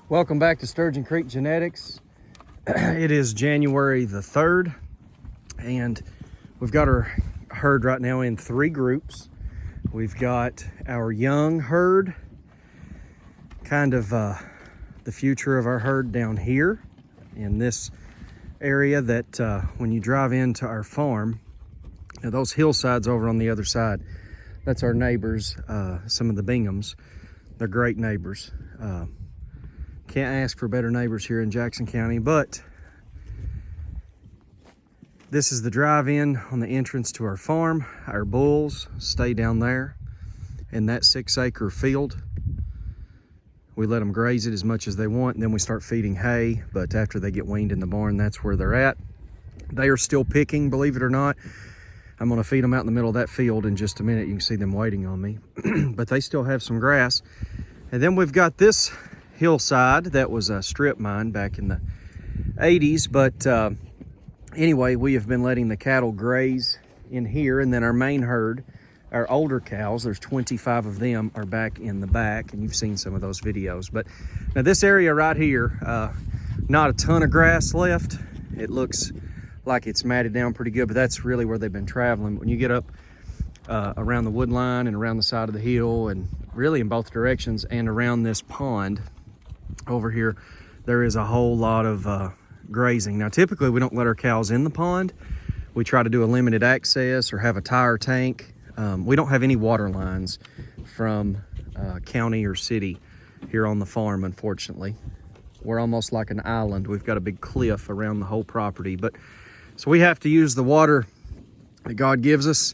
Welcome back to Sturgeon Creek Genetics. It is January the 3rd, and we've got our herd right now in 3 groups. We've got our young herd, kind of the future of our herd down here in this area that when you drive into our farm, those hillsides over on the other side, that's our neighbors, some of the Binghams. They're great neighbors. Can't ask for better neighbors here in Jackson County, but this is the drive-in on the entrance to our farm. Our bulls stay down there in that 6-acre field. We let them graze it as much as they want, and then we start feeding hay, but after they get weaned in the barn, that's where they're at. They are still picking, believe it or not. I'm gonna feed them out in the middle of that field in just a minute. You can see them waiting on me, but they still have some grass. And then we've got this hillside that was a strip mine back in the 80s, but anyway, we have been letting the cattle graze in here, and then our main herd, our older cows, there's 25 of them, are back in the back, and you've seen some of those videos. But now this area right here, not a ton of grass left. It looks like it's matted down pretty good, but that's really where they've been traveling. When you get up around the wood line and around the side of the hill, and really in both directions, and around this pond over here, there is a whole lot of grazing. Now typically we don't let our cows in the pond. We try to do a limited access or have a tire tank. We don't have any water lines from county or city here on the farm, unfortunately. We're almost like an island. We've got a big cliff around the whole property, but so we have to use the water that God gives us.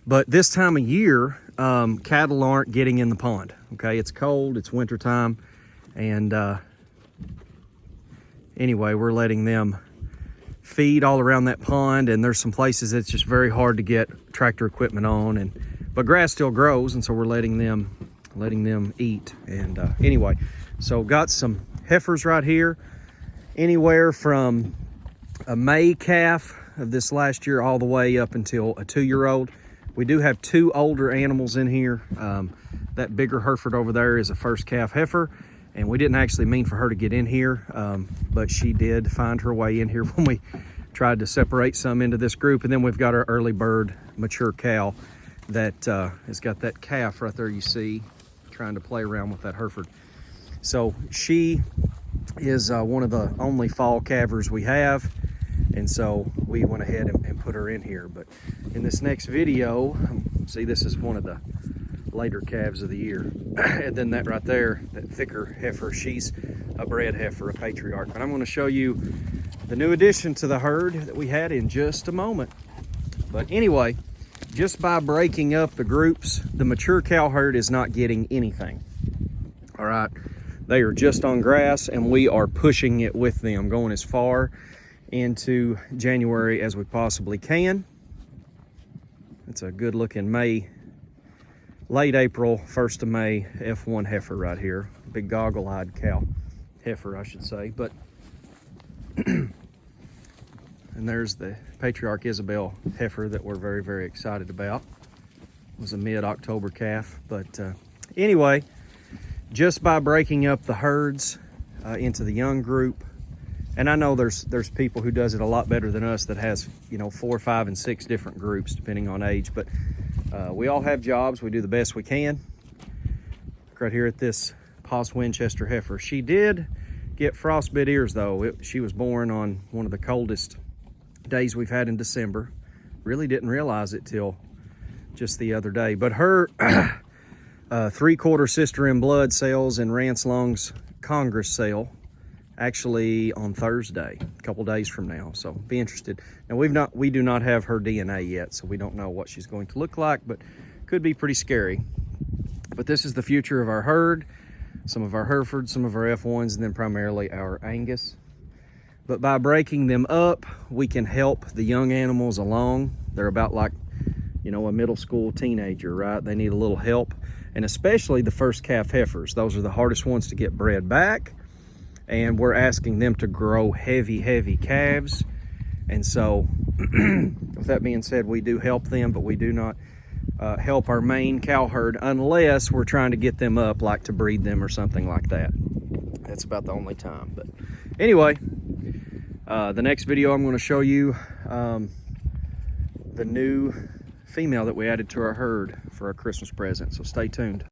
But this time of year, cattle aren't getting in the pond. Okay, it's cold, it's winter time. And anyway, we're letting them feed all around that pond, and there's some places it's just very hard to get tractor equipment on, but grass still grows, and so we're letting them eat. And anyway, so got some heifers right here, anywhere from a May calf of this last year all the way up until a 2-year-old. We do have 2 older animals in here. That bigger Hereford over there is a first calf heifer, and we didn't actually mean for her to get in here, but she did find her way in here when we tried to separate some into this group. And then we've got our early bird mature cow that has got that calf right there you see trying to play around with that Hereford. So she is one of the only fall calvers we have, and so we went ahead and put her in here. But in this next video, see, this is one of the later calves of the year. And then that right there, that thicker heifer, she's a bred heifer, a patriarch. But I'm going to show you the new addition to the herd that we had in just a moment. But anyway, just by breaking up the groups, the mature cow herd is not getting anything. All right, they are just on grass, and we are pushing it with them, going as far into January as we possibly can. It's a good looking late April, 1st of May F1 heifer right here. Big goggle-eyed cow heifer, I should say. But and there's the Patriarch Isabel heifer that we're very, very excited about. It was a mid-October calf. But anyway, just by breaking up the herds into the young group, and I know there's people who does it a lot better than us that has, 4, 5, and 6 different groups depending on age, but we all have jobs. We do the best we can. Right here at this Poss Winchester heifer. She did get frostbit ears though. She was born on one of the coldest days we've had in December. Really didn't realize it till just the other day. But her 3/4 sister in blood sales in Rance Long's Congress sale actually on Thursday, a couple days from now. So be interested. Now we do not have her DNA yet, so we don't know what she's going to look like, but could be pretty scary. But this is the future of our herd, some of our Herefords, some of our F1s, and then primarily our Angus. But by breaking them up, we can help the young animals along. They're about like, a middle school teenager, right? They need a little help, and especially the first calf heifers. Those are the hardest ones to get bred back. And we're asking them to grow heavy calves. And so with that being said, we do help them, but we do not help our main cow herd unless we're trying to get them up, like to breed them or something like that. That's about the only time. But anyway, the next video I'm going to show you the new female that we added to our herd for our Christmas present. So stay tuned.